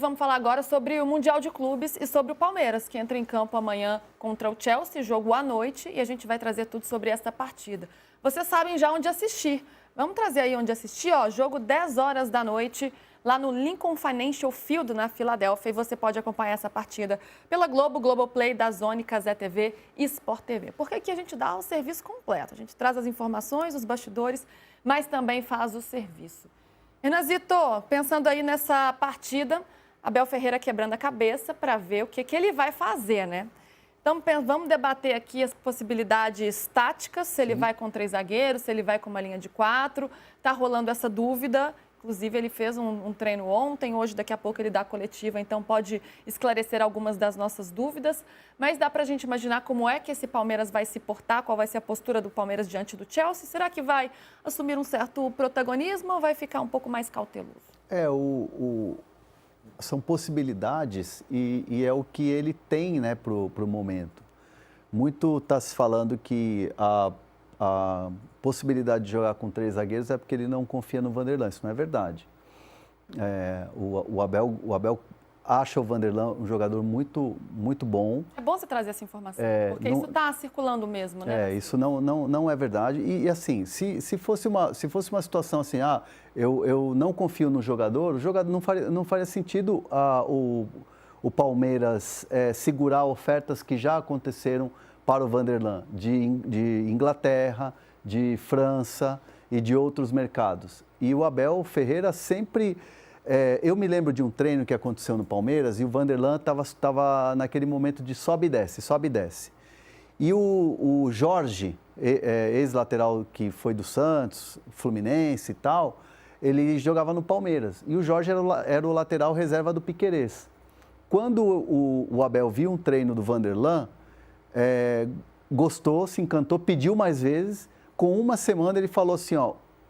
Vamos falar agora sobre o Mundial de Clubes e sobre o Palmeiras, que entra em campo amanhã contra o Chelsea, jogo à noite, e a gente vai trazer tudo sobre essa partida. Vocês sabem já onde assistir. Vamos trazer aí onde assistir, ó, jogo 10 horas da noite, lá no Lincoln Financial Field, na Filadélfia, e você pode acompanhar essa partida pela Globo, Globoplay, DAZN, Cazé TV e Sport TV. Porque aqui a gente dá o serviço completo, a gente traz as informações, os bastidores, mas também faz o serviço. Renanzito, pensando aí nessa partida, Abel Ferreira quebrando a cabeça para ver o que ele vai fazer, né? Então, vamos debater aqui as possibilidades táticas, se ele vai com 3 zagueiros, se ele vai com uma linha de 4. Está rolando essa dúvida. Inclusive, ele fez um treino ontem, hoje, daqui a pouco, ele dá a coletiva, então pode esclarecer algumas das nossas dúvidas. Mas dá para a gente imaginar como é que esse Palmeiras vai se portar, qual vai ser a postura do Palmeiras diante do Chelsea? Será que vai assumir um certo protagonismo ou vai ficar um pouco mais cauteloso? São possibilidades e é o que ele tem, né, para o momento. Muito está se falando que a possibilidade de jogar com 3 zagueiros é porque ele não confia no Vanderlan. Isso não é verdade. O Abel acha o Vanderlan um jogador muito, muito bom. É bom você trazer essa informação, porque isso está circulando mesmo, né? Isso não é verdade. E assim, se fosse uma situação assim, eu não confio no jogador, o jogador não faria sentido o Palmeiras segurar ofertas que já aconteceram para o Vanderlan, de Inglaterra, de França e de outros mercados. E o Abel Ferreira sempre... eu me lembro de um treino que aconteceu no Palmeiras e o Vanderlan estava naquele momento de sobe e desce, sobe e desce. E o Jorge, ex-lateral que foi do Santos, Fluminense e tal, ele jogava no Palmeiras. E o Jorge era o lateral reserva do Piquerez. Quando o Abel viu um treino do Vanderlan, gostou, se encantou, pediu mais vezes. Com uma semana ele falou assim,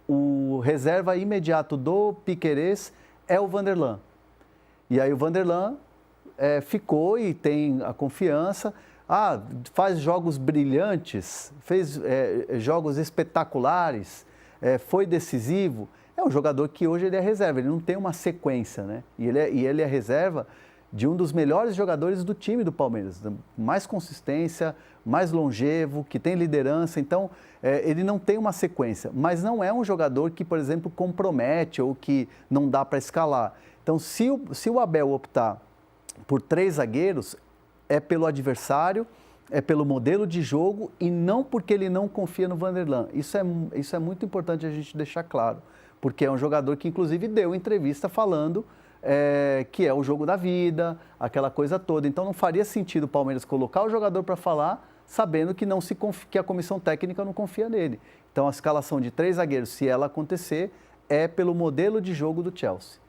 o reserva imediato do Piquerez é o Vanderlan. E aí o Vanderlan ficou e tem a confiança. Faz jogos brilhantes, fez jogos espetaculares, foi decisivo. É um jogador que hoje ele é reserva, ele não tem uma sequência, né? E ele é reserva de um dos melhores jogadores do time do Palmeiras. Mais consistência, mais longevo, que tem liderança. Então, ele não tem uma sequência. Mas não é um jogador que, por exemplo, compromete ou que não dá para escalar. Então, se o Abel optar por 3 zagueiros, é pelo adversário, é pelo modelo de jogo e não porque ele não confia no Vanderlan. Isso é muito importante a gente deixar claro. Porque é um jogador que, inclusive, deu entrevista falando que é o jogo da vida, aquela coisa toda. Então, não faria sentido o Palmeiras colocar o jogador para falar, sabendo que a comissão técnica não confia nele. Então, a escalação de 3 zagueiros, se ela acontecer, é pelo modelo de jogo do Chelsea.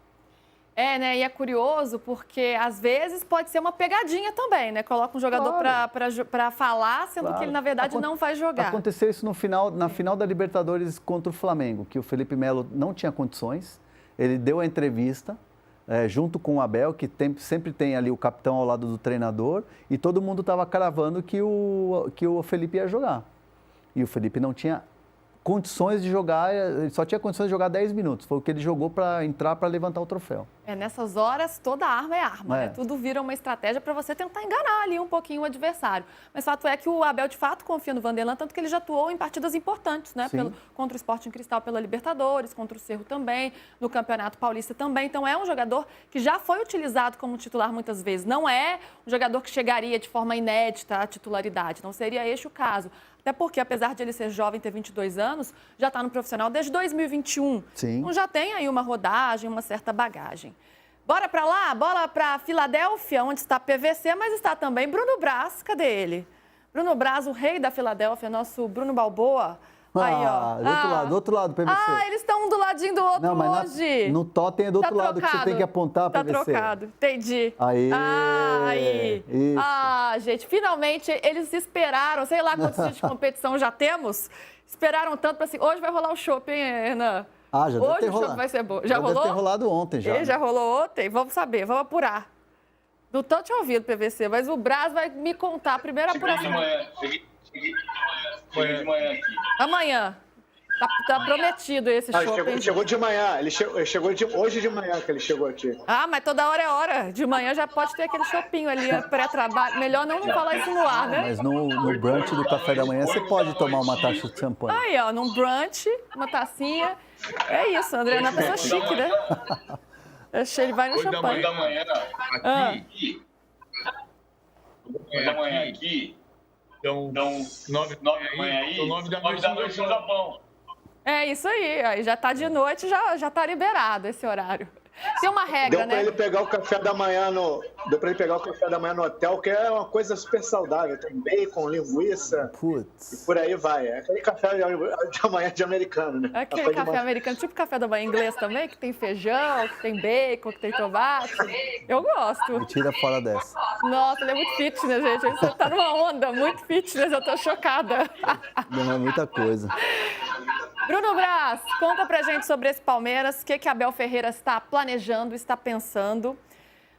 Né? E é curioso porque, às vezes, pode ser uma pegadinha também, né? Coloca um jogador para falar, sendo que ele, na verdade, não vai jogar. Aconteceu isso na final da Libertadores contra o Flamengo, que o Felipe Melo não tinha condições. Ele deu a entrevista, junto com o Abel, que sempre tem ali o capitão ao lado do treinador, e todo mundo estava cravando que o Felipe ia jogar. E o Felipe não tinha condições de jogar, ele só tinha condições de jogar 10 minutos. Foi o que ele jogou para entrar, para levantar o troféu. Nessas horas, toda arma é arma, né? Tudo vira uma estratégia para você tentar enganar ali um pouquinho o adversário. Mas o fato é que o Abel, de fato, confia no Vanderlan, tanto que ele já atuou em partidas importantes, né? Contra o Sporting Cristal pela Libertadores, contra o Cerro também, no Campeonato Paulista também. Então, é um jogador que já foi utilizado como titular muitas vezes. Não é um jogador que chegaria de forma inédita à titularidade. Não seria este o caso. Até porque, apesar de ele ser jovem, ter 22 anos, já está no profissional desde 2021. Sim. Então, já tem aí uma rodagem, uma certa bagagem. Bora para lá? Bola para Filadélfia, onde está PVC, mas está também Bruno Braz. Cadê ele? Bruno Braz, o rei da Filadélfia, nosso Bruno Balboa. Aí, ó. Do outro lado, PVC. Eles estão um do ladinho do outro hoje. No totem é do outro lado que você tem que apontar, PVC. Tá trocado, entendi. Aí. Isso. Gente, finalmente eles esperaram, sei lá quantos dias de competição já temos, esperaram tanto para assim, hoje vai rolar o chopp, hein, Renan? Já deve ter rolado. Hoje o chopp vai ser bom. Já rolou? Deve ter rolado ontem já. Já rolou ontem? Vamos saber, vamos apurar. Não tô te ouvindo, PVC, mas o Braz vai me contar a primeira apuração. Cheguei de manhã aqui. Amanhã. Tá prometido esse Ah, chopp, hein? chegou de manhã. Ele chegou hoje de manhã que ele chegou aqui. Ah, mas toda hora é hora. De manhã já pode ter aquele shoppinho ali, pré-trabalho. Melhor não falar isso no ar, né? Mas no brunch do café da manhã você pode tomar uma taça de champanhe. Aí, ó, num brunch, uma tacinha. É isso, André, é uma pessoa chique, né? Ele vai no champanhe. Da manhã aqui. Da manhã aqui. Então, 9 da manhã aí. 9 da noite no Japão. É isso aí já tá de noite, já tá liberado esse horário. Tem uma regra, Deu pra né? ele pegar o café da manhã no hotel, que é uma coisa super saudável. Tem bacon, linguiça Putz. e por aí vai. É aquele café da manhã de americano, né? Aquele café americano, tipo café da manhã inglês também, que tem feijão, que tem bacon, que tem tomate. Eu gosto. Me tira fora dessa. Nossa, ele é muito fitness, gente. Você tá numa onda muito fitness, eu tô chocada. Não é muita coisa. Bruno Braz, conta pra gente sobre esse Palmeiras, o que Abel Ferreira está planejando, está pensando.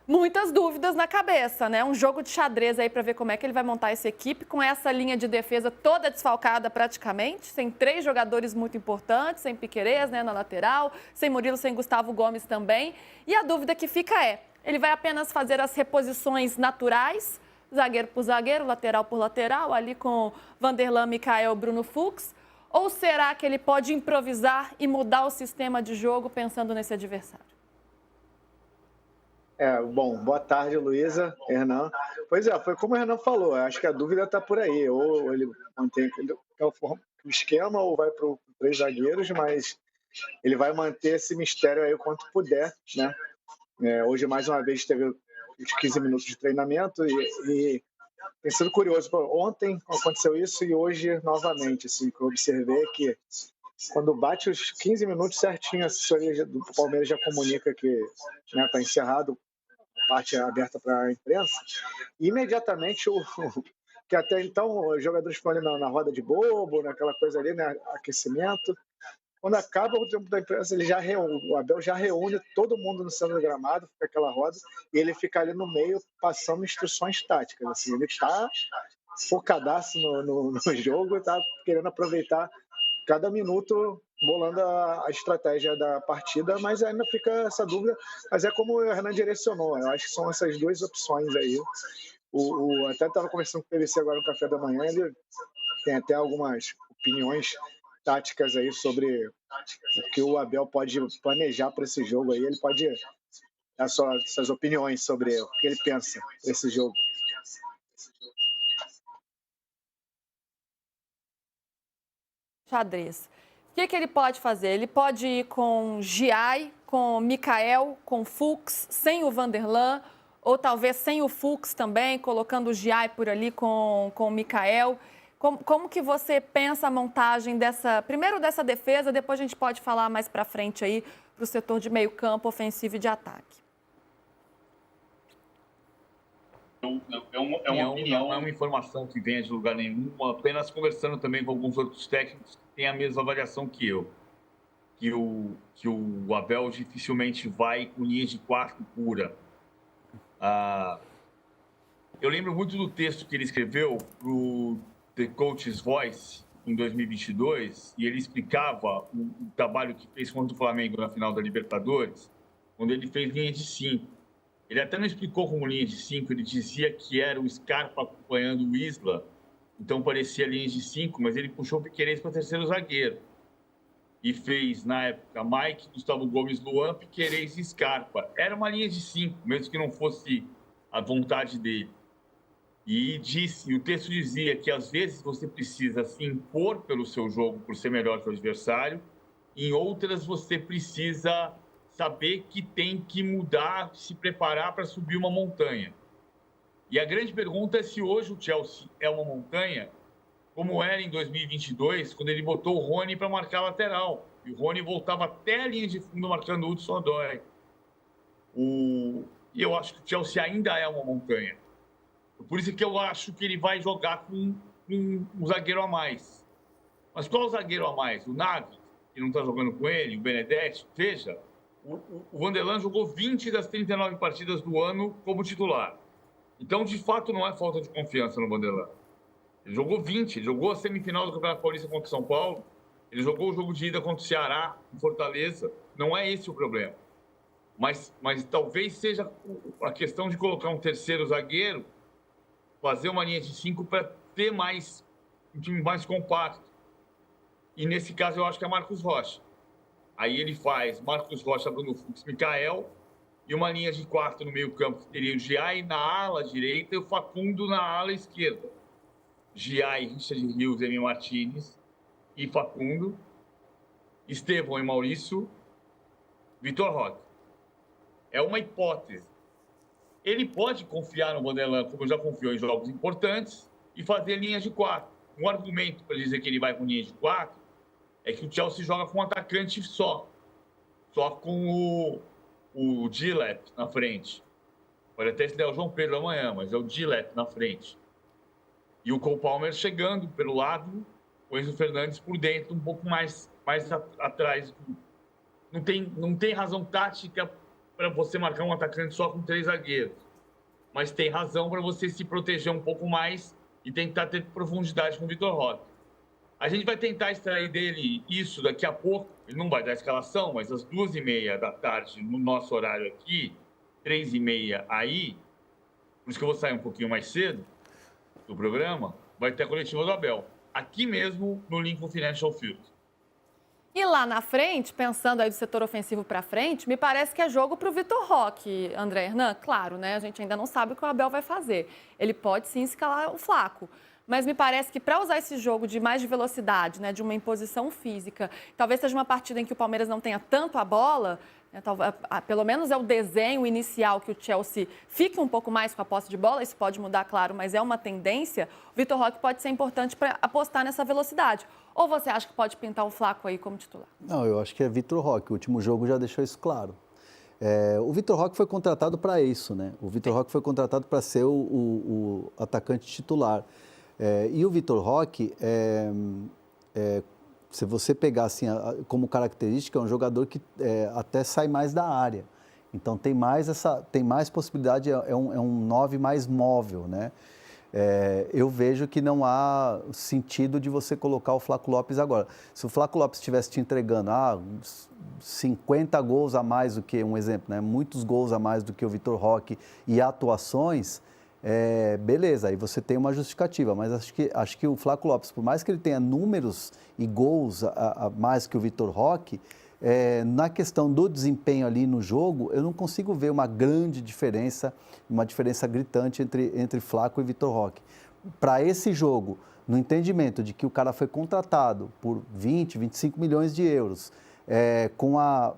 Muitas dúvidas na cabeça, né? Um jogo de xadrez aí para ver como é que ele vai montar essa equipe, com essa linha de defesa toda desfalcada praticamente, sem 3 jogadores muito importantes, sem Piquerez, né, na lateral, sem Murilo, sem Gustavo Gomes também. E a dúvida que fica é, ele vai apenas fazer as reposições naturais, zagueiro por zagueiro, lateral por lateral, ali com Vanderlan, Michael, Bruno Fux, ou será que ele pode improvisar e mudar o sistema de jogo pensando nesse adversário? Bom, boa tarde, Luísa, Hernan. Pois é, foi como o Hernan falou, acho que a dúvida está por aí. Ou ele mantém o esquema ou vai para 3 zagueiros, mas ele vai manter esse mistério aí o quanto puder, né? Hoje, mais uma vez, teve os 15 minutos de treinamento e tem sido curioso. Ontem aconteceu isso e hoje novamente. Assim, que eu observei que quando bate os 15 minutos certinho, a assessoria do Palmeiras já comunica que está encerrado, a parte aberta para a imprensa. E imediatamente, que até então os jogadores ficam ali na roda de bobo, naquela coisa ali, né, aquecimento. Quando acaba o tempo da imprensa, o Abel já reúne todo mundo no centro do gramado, fica aquela roda, e ele fica ali no meio passando instruções táticas. Assim, ele está focadaço no jogo, está querendo aproveitar cada minuto, bolando a estratégia da partida, mas ainda fica essa dúvida. Mas é como o Hernan direcionou, eu acho que são essas 2 opções aí. Até estava conversando com o PVC agora no café da manhã, ele tem até algumas opiniões táticas aí sobre o que o Abel pode planejar para esse jogo aí. Ele pode dar suas opiniões sobre o que ele pensa desse jogo. Xadrez. O que ele pode fazer? Ele pode ir com Giai, com Michael, com Fux, sem o Vanderlan, ou talvez sem o Fux também, colocando o Giai por ali com o Michael. Como que você pensa a montagem primeiro dessa defesa, depois a gente pode falar mais para frente aí para o setor de meio campo, ofensivo e de ataque? Não é uma informação que venha de lugar nenhum, apenas conversando também com alguns outros técnicos que têm a mesma avaliação que eu. Que o Abel dificilmente vai com linha de 4 pura. Eu lembro muito do texto que ele escreveu para o The Coach's Voice em 2022, e ele explicava o trabalho que fez contra o Flamengo na final da Libertadores, quando ele fez linha de 5. Ele até não explicou como linha de 5, ele dizia que era o Scarpa acompanhando o Isla, então parecia linha de 5, mas ele puxou o Piquerez para 3º zagueiro. E fez, na época, Mike, Gustavo Gomes, Luan, Piquerez e Scarpa. Era uma linha de 5, mesmo que não fosse a vontade dele. E o texto dizia que, às vezes, você precisa se impor pelo seu jogo, por ser melhor que o adversário. Em outras, você precisa saber que tem que mudar, se preparar para subir uma montanha. E a grande pergunta é se hoje o Chelsea é uma montanha, como era em 2022, quando ele botou o Rony para marcar a lateral. E o Rony voltava até a linha de fundo marcando o Hudson-Odoi. E eu acho que o Chelsea ainda é uma montanha. Por isso que eu acho que ele vai jogar com um zagueiro a mais. Mas qual zagueiro a mais? O Navi, que não está jogando com ele, o Benedetti? Veja, o Vanderlan jogou 20 das 39 partidas do ano como titular. Então, de fato, não é falta de confiança no Vanderlan. Ele jogou 20, ele jogou a semifinal do Campeonato Paulista contra o São Paulo, Ele jogou o jogo de ida contra o Ceará, em Fortaleza. Não é esse o problema. Mas talvez seja a questão de colocar um terceiro zagueiro, fazer uma linha de 5 para ter um time mais compacto. E nesse caso eu acho que é Marcos Rocha. Aí ele faz Marcos Rocha, Bruno Fux, Micael, e uma linha de 4 no meio campo, que teria o Giai na ala direita e o Facundo na ala esquerda. Giai, Richard Rios, Emi Martínez e Facundo, Estevão e Maurício, Vitor Roque. É uma hipótese. Ele pode confiar no Vanderlan, como já confiou em jogos importantes, e fazer linhas de 4. Um argumento para dizer que ele vai com linha de 4 é que o Chelsea joga com um atacante só com o Dilep na frente. Pode até se der o João Pedro amanhã, mas é o Dilep na frente. E o Cole Palmer chegando pelo lado, o Enzo Fernandes por dentro, um pouco mais atrás. Não tem razão tática para você marcar um atacante só com 3 zagueiros. Mas tem razão para você se proteger um pouco mais e tentar ter profundidade com o Vitor Roque. A gente vai tentar extrair dele isso daqui a pouco. Ele não vai dar a escalação, mas às 2h30 da tarde, no nosso horário aqui, 3h30 aí, por isso que eu vou sair um pouquinho mais cedo do programa, vai ter a coletiva do Abel. Aqui mesmo, no Lincoln Financial Field. E lá na frente, pensando aí do setor ofensivo para frente, me parece que é jogo para o Vitor Roque, André Hernan. Claro, né? A gente ainda não sabe o que o Abel vai fazer. Ele pode sim escalar o Flaco. Mas me parece que para usar esse jogo de mais de velocidade, né, de uma imposição física, talvez seja uma partida em que o Palmeiras não tenha tanto a bola, né, pelo menos é o desenho inicial que o Chelsea fique um pouco mais com a posse de bola, isso pode mudar, claro, mas é uma tendência. O Vitor Roque pode ser importante para apostar nessa velocidade. Ou você acha que pode pintar o Flaco aí como titular? Não, eu acho que é Vitor Roque. O último jogo já deixou isso claro. O Vitor Roque foi contratado para isso, né? O Vitor Roque foi contratado para ser o atacante titular. E o Vitor Roque, se você pegar assim, como característica, é um jogador que até sai mais da área. Então tem mais possibilidade, é um 9 mais móvel, né? Eu vejo que não há sentido de você colocar o Flaco Lopes agora. Se o Flaco Lopes estivesse te entregando 50 gols a mais do que, um exemplo, né? Muitos gols a mais do que o Vitor Roque e atuações, beleza, aí você tem uma justificativa, mas acho que o Flaco Lopes, por mais que ele tenha números e gols a mais que o Vitor Roque, na questão do desempenho ali no jogo, eu não consigo ver uma grande diferença, uma diferença gritante entre Flaco e Vitor Roque. Para esse jogo, no entendimento de que o cara foi contratado por 20, 25 milhões de euros, com a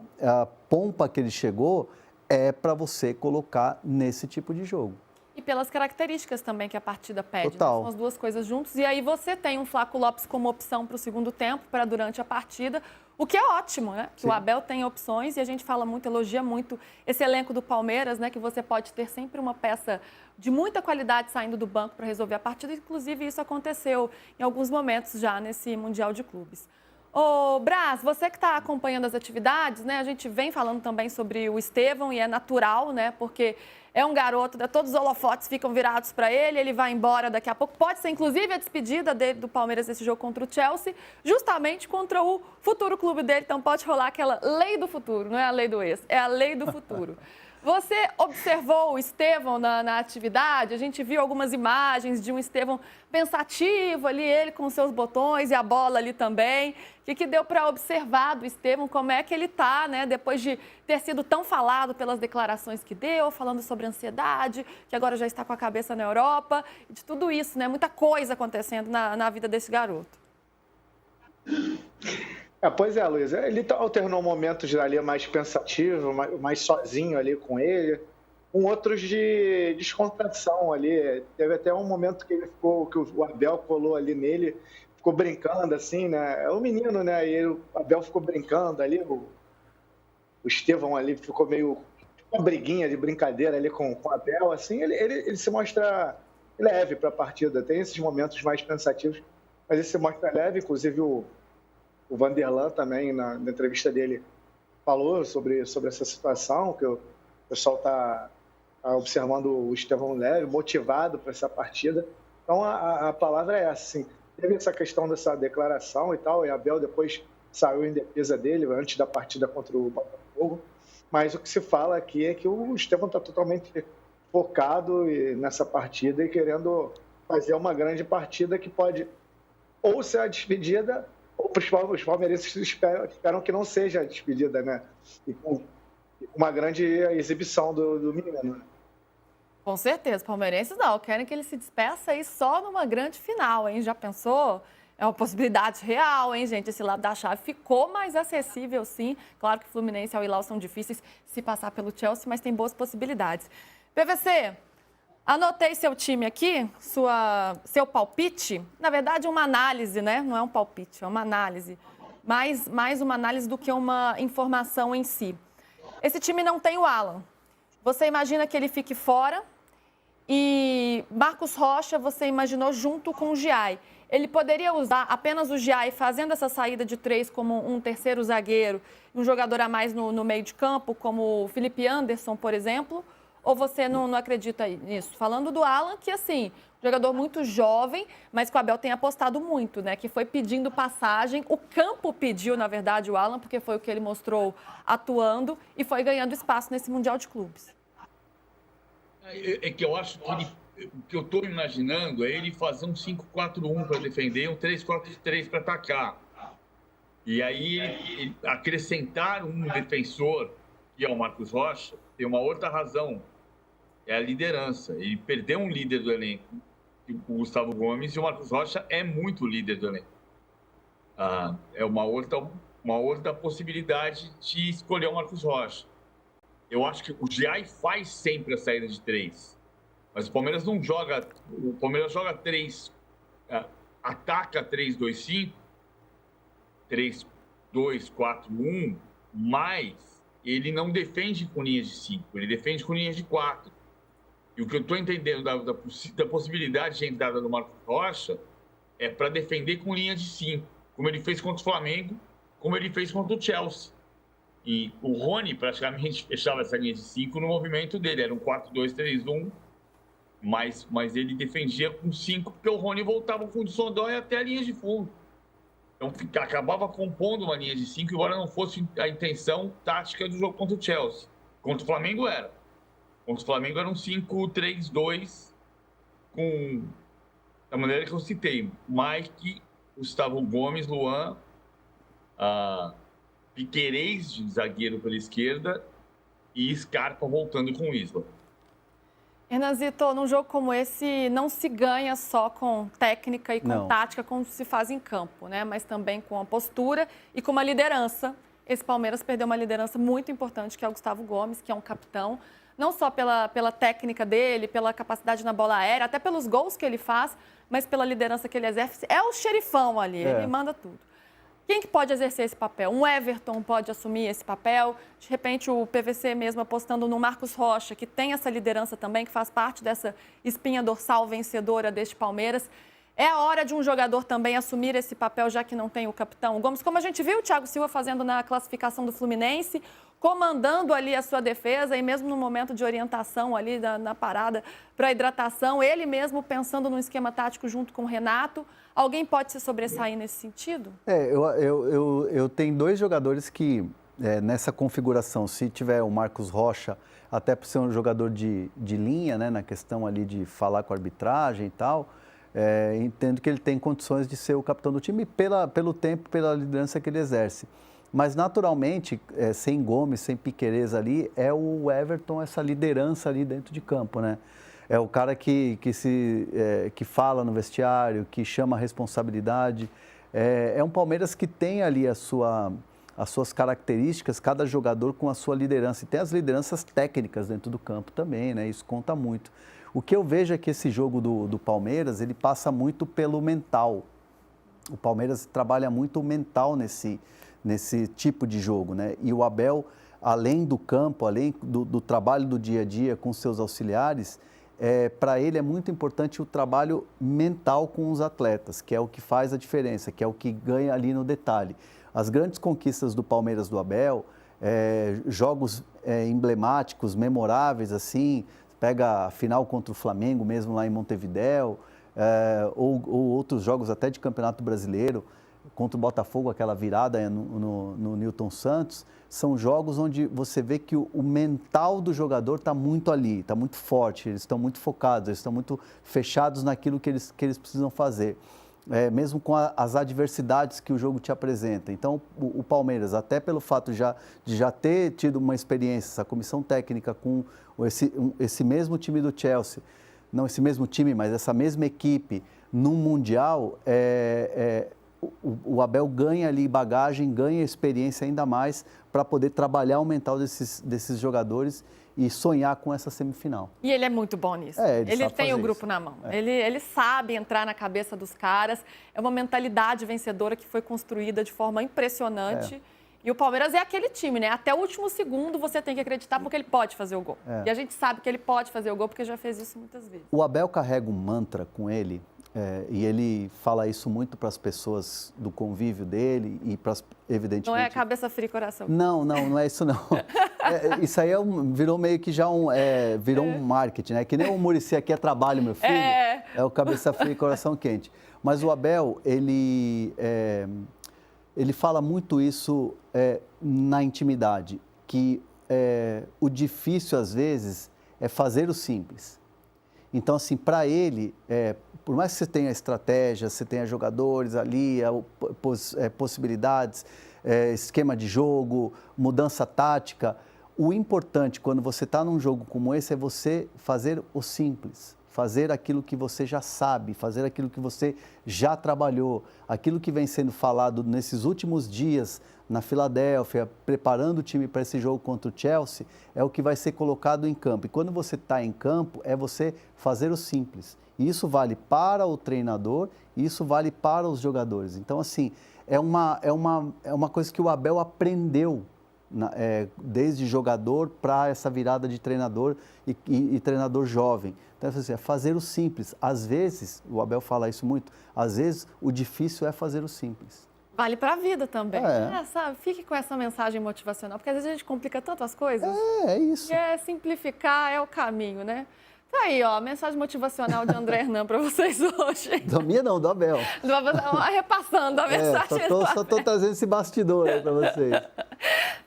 pompa que ele chegou, é para você colocar nesse tipo de jogo. E pelas características também que a partida pede. Total. Né? São as duas coisas juntas. E aí você tem um Flaco Lopes como opção para o segundo tempo, para durante a partida, o que é ótimo, né? Que o Abel tem opções e a gente fala muito, elogia muito esse elenco do Palmeiras, né? Que você pode ter sempre uma peça de muita qualidade saindo do banco para resolver a partida. Inclusive, isso aconteceu em alguns momentos já nesse Mundial de Clubes. Ô, Braz, você que está acompanhando as atividades, né? A gente vem falando também sobre o Estevão e é natural, né? Porque é um garoto, todos os holofotes ficam virados para ele, ele vai embora daqui a pouco. Pode ser, inclusive, a despedida dele do Palmeiras nesse jogo contra o Chelsea, justamente contra o futuro clube dele. Então, pode rolar aquela lei do futuro, não é a lei do ex, é a lei do futuro. Você observou o Estevão na atividade? A gente viu algumas imagens de um Estevão pensativo ali, ele com seus botões e a bola ali também. O que deu para observar do Estevão? Como é que ele está, né? Depois de ter sido tão falado pelas declarações que deu, falando sobre ansiedade, que agora já está com a cabeça na Europa, de tudo isso, né? Muita coisa acontecendo na vida desse garoto. Pois é, Luiz, ele alternou momentos ali mais pensativo, mais sozinho ali com ele, com outros de descontração ali. Teve até um momento que ele ficou, que o Abel colou ali nele, ficou brincando assim, né? É um menino, né? E o Abel ficou brincando ali, o Estevão ali ficou meio uma briguinha de brincadeira ali com o Abel, assim, ele se mostra leve para a partida. Tem esses momentos mais pensativos, mas ele se mostra leve, inclusive o Vanderlan também, na entrevista dele, falou sobre essa situação, que o pessoal está observando o Estevão leve, motivado para essa partida. Então, a palavra é essa, assim, teve essa questão dessa declaração e tal, e Abel depois saiu em defesa dele antes da partida contra o Botafogo. Mas o que se fala aqui é que o Estevão está totalmente focado nessa partida e querendo fazer uma grande partida que pode ou ser a despedida, ou os palmeirenses esperam que não seja a despedida, né? E com uma grande exibição do menino. Com certeza, palmeirenses não, querem que ele se despeça aí só numa grande final, hein? Já pensou? É uma possibilidade real, hein, gente? Esse lado da chave ficou mais acessível, sim. Claro que Fluminense e Al Hilal são difíceis se passar pelo Chelsea, mas tem boas possibilidades. PVC, anotei seu time aqui, seu palpite. Na verdade, uma análise, né? Não é um palpite, é uma análise. Mais uma análise do que uma informação em si. Esse time não tem o Alan. Você imagina que ele fique fora e Marcos Rocha você imaginou junto com o Giai. Ele poderia usar apenas o Giai fazendo essa saída de 3 como um terceiro zagueiro, um jogador a mais no meio de campo, como o Felipe Anderson, por exemplo? Ou você não acredita nisso? Falando do Alan, que assim, jogador muito jovem, mas que o Abel tem apostado muito, né? Que foi pedindo passagem. O campo pediu, na verdade, o Alan, porque foi o que ele mostrou atuando e foi ganhando espaço nesse Mundial de Clubes. É que eu acho que o que eu estou imaginando é ele fazer um 5-4-1 para defender, um 3-4-3 para atacar. E aí ele acrescentar um defensor, que é o Marcos Rocha, tem uma outra razão, é a liderança. Ele perdeu um líder do elenco, o Gustavo Gomes, e o Marcos Rocha é muito líder do elenco. É uma outra possibilidade de escolher o Marcos Rocha. Eu acho que o Giai faz sempre a saída de 3. Mas o Palmeiras não joga... O Palmeiras joga 3... ataca 3-2-5, 3-2-4-1, mas ele não defende com linhas de 5, ele defende com linhas de 4. E o que eu estou entendendo da possibilidade de entrada do Marcos Rocha é para defender com linha de 5, como ele fez contra o Flamengo, como ele fez contra o Chelsea. E o Rony praticamente fechava essa linha de 5 no movimento dele, era um 4-2-3-1, mas ele defendia com 5, porque o Rony voltava com o Sondói até a linha de fundo. Então acabava compondo uma linha de 5, embora não fosse a intenção tática do jogo contra o Chelsea. Contra o Flamengo era. Contra o Flamengo era um 5-3-2, da maneira que eu citei. Mike, Gustavo Gomes, Luan, Piquerez de zagueiro pela esquerda e Scarpa voltando com o Isla. Hernanzito, num jogo como esse, não se ganha só com técnica e com tática, como se faz em campo, né? Mas também com a postura e com uma liderança. Esse Palmeiras perdeu uma liderança muito importante, que é o Gustavo Gomes, que é um capitão, não só pela técnica dele, pela capacidade na bola aérea, até pelos gols que ele faz, mas pela liderança que ele exerce. É o xerifão ali, ele manda tudo. Quem que pode exercer esse papel? Um Everton pode assumir esse papel? De repente, o PVC mesmo apostando no Marcos Rocha, que tem essa liderança também, que faz parte dessa espinha dorsal vencedora deste Palmeiras. É a hora de um jogador também assumir esse papel, já que não tem o capitão. O Gomes, como a gente viu o Thiago Silva fazendo na classificação do Fluminense, comandando ali a sua defesa e mesmo no momento de orientação ali na parada para hidratação, ele mesmo pensando num esquema tático junto com o Renato. Alguém pode se sobressair nesse sentido? Eu tenho 2 jogadores que, nessa configuração, se tiver o Marcos Rocha, até por ser um jogador de linha, né, na questão ali de falar com a arbitragem e tal, entendo que ele tem condições de ser o capitão do time pelo tempo, pela liderança que ele exerce. Mas, naturalmente, sem Gomes, sem Piquerez ali, é o Everton, essa liderança ali dentro de campo, né? É o cara que fala no vestiário, que chama a responsabilidade. É um Palmeiras que tem ali as suas características, cada jogador com a sua liderança. E tem as lideranças técnicas dentro do campo também, né? Isso conta muito. O que eu vejo é que esse jogo do Palmeiras, ele passa muito pelo mental. O Palmeiras trabalha muito o mental nesse tipo de jogo, né? E o Abel, além do campo, além do trabalho do dia a dia com seus auxiliares, para ele é muito importante o trabalho mental com os atletas, que é o que faz a diferença, que é o que ganha ali no detalhe. As grandes conquistas do Palmeiras do Abel, jogos emblemáticos, memoráveis, assim, pega a final contra o Flamengo mesmo lá em Montevidéu, ou outros jogos até de Campeonato Brasileiro, contra o Botafogo, aquela virada no Newton Santos, são jogos onde você vê que o mental do jogador está muito ali, está muito forte, eles estão muito focados, eles estão muito fechados naquilo que eles precisam fazer. Mesmo com as adversidades que o jogo te apresenta. Então, o Palmeiras, até pelo fato de já ter tido uma experiência, essa comissão técnica com esse mesmo time do Chelsea, não esse mesmo time, mas essa mesma equipe num Mundial, o Abel ganha ali bagagem, ganha experiência ainda mais para poder trabalhar o mental desses jogadores e sonhar com essa semifinal. E ele é muito bom nisso. Ele tem o grupo na mão. Ele sabe entrar na cabeça dos caras. É uma mentalidade vencedora que foi construída de forma impressionante. E o Palmeiras é aquele time, né? Até o último segundo você tem que acreditar porque ele pode fazer o gol. E a gente sabe que ele pode fazer o gol porque já fez isso muitas vezes. O Abel carrega um mantra com ele, e ele fala isso muito para as pessoas do convívio dele e para evidentemente... Não é cabeça fria e coração. Não é isso não. Isso aí virou meio que já virou um marketing, né? Que nem o Muricy aqui é trabalho, meu filho. É o cabeça fria e coração quente. Mas o Abel, ele fala muito isso na intimidade, que o difícil às vezes é fazer o simples. Então, assim, para ele, por mais que você tenha estratégia, você tenha jogadores ali, possibilidades, esquema de jogo, mudança tática, o importante quando você está num jogo como esse é você fazer o simples, fazer aquilo que você já sabe, fazer aquilo que você já trabalhou, aquilo que vem sendo falado nesses últimos dias na Filadélfia, preparando o time para esse jogo contra o Chelsea, é o que vai ser colocado em campo. E quando você está em campo, é você fazer o simples. E isso vale para o treinador e isso vale para os jogadores. Então, assim, é uma coisa que o Abel aprendeu desde jogador para essa virada de treinador e treinador jovem. Então, assim, é fazer o simples. Às vezes, o Abel fala isso muito, às vezes o difícil é fazer o simples. Vale para a vida também. Sabe? Fique com essa mensagem motivacional, porque às vezes a gente complica tanto as coisas. É isso. E simplificar é o caminho, né? Tá aí, ó, mensagem motivacional de André Hernan para vocês hoje. Da minha não, do Abel. Repassando a mensagem. Só estou trazendo esse bastidor aí para vocês.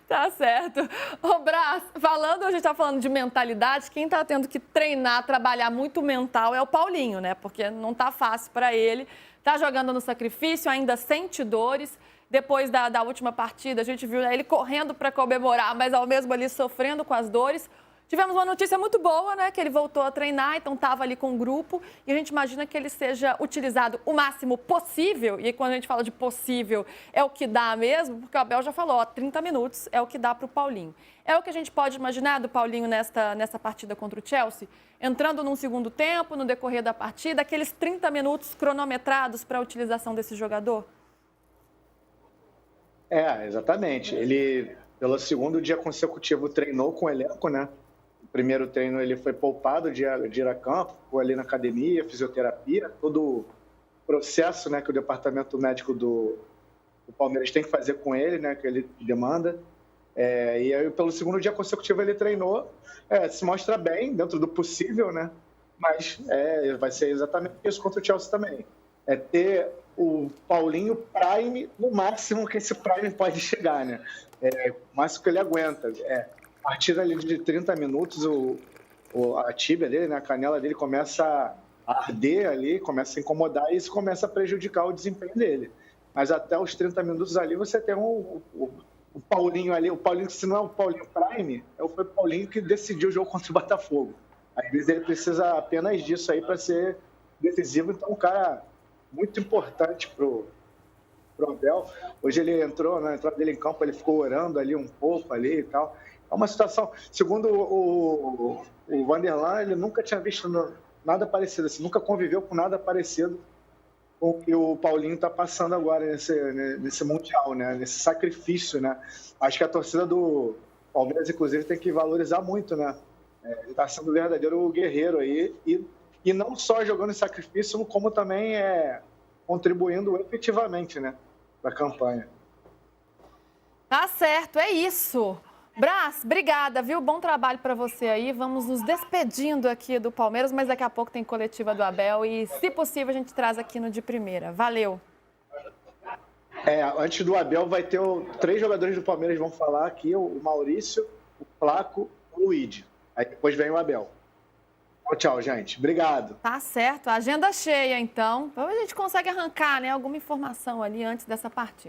Tá certo. Ô, Brás, a gente está falando de mentalidade, quem está tendo que treinar, trabalhar muito mental é o Paulinho, né? Porque não tá fácil para ele. Tá jogando no sacrifício, ainda sente dores. Depois da última partida, a gente viu ele correndo para comemorar, mas ao mesmo ali sofrendo com as dores. Tivemos uma notícia muito boa, né? Que ele voltou a treinar, então estava ali com o grupo. E a gente imagina que ele seja utilizado o máximo possível. E quando a gente fala de possível, é o que dá mesmo, porque o Abel já falou, 30 minutos é o que dá para o Paulinho. É o que a gente pode imaginar do Paulinho nessa partida contra o Chelsea? Entrando num segundo tempo, no decorrer da partida, aqueles 30 minutos cronometrados para a utilização desse jogador? Exatamente. Ele, pelo segundo dia consecutivo, treinou com o elenco, né? O primeiro treino ele foi poupado de ir a campo, ficou ali na academia, fisioterapia, todo o processo, né, que o departamento médico do Palmeiras tem que fazer com ele, né, que ele demanda. E aí, pelo segundo dia consecutivo, ele treinou, se mostra bem, dentro do possível, né? Mas vai ser exatamente isso contra o Chelsea também. É ter o Paulinho Prime no máximo que esse Prime pode chegar, né? O máximo que ele aguenta. A partir ali de 30 minutos, a tíbia dele, né, a canela dele começa a arder ali, começa a incomodar e isso começa a prejudicar o desempenho dele. Mas até os 30 minutos ali você tem o Paulinho ali, o Paulinho, se não é o Paulinho Prime, foi o Paulinho que decidiu o jogo contra o Botafogo. Às vezes ele precisa apenas disso aí para ser decisivo, então um cara muito importante pro Abel. Hoje ele entrou, na entrada dele em campo, ele ficou orando ali um pouco ali e tal. É uma situação, segundo o Vanderlan, ele nunca tinha visto nada parecido, assim, nunca conviveu com nada parecido com o que o Paulinho está passando agora nesse Mundial, né? Nesse sacrifício, né? Acho que a torcida do Palmeiras, inclusive, tem que valorizar muito, né? Ele está sendo um verdadeiro guerreiro aí e não só jogando em sacrifício, como também contribuindo efetivamente, né, para a campanha. Tá certo, é isso. Brás, obrigada, viu? Bom trabalho para você aí. Vamos nos despedindo aqui do Palmeiras, mas daqui a pouco tem coletiva do Abel e, se possível, a gente traz aqui no De Primeira. Valeu! Antes do Abel vai ter 3 jogadores do Palmeiras vão falar aqui, o Maurício, o Flaco e o Luigi. Aí depois vem o Abel. Tchau, gente. Obrigado. Tá certo, agenda cheia então. Vamos ver se a gente consegue arrancar, né, alguma informação ali antes dessa partida.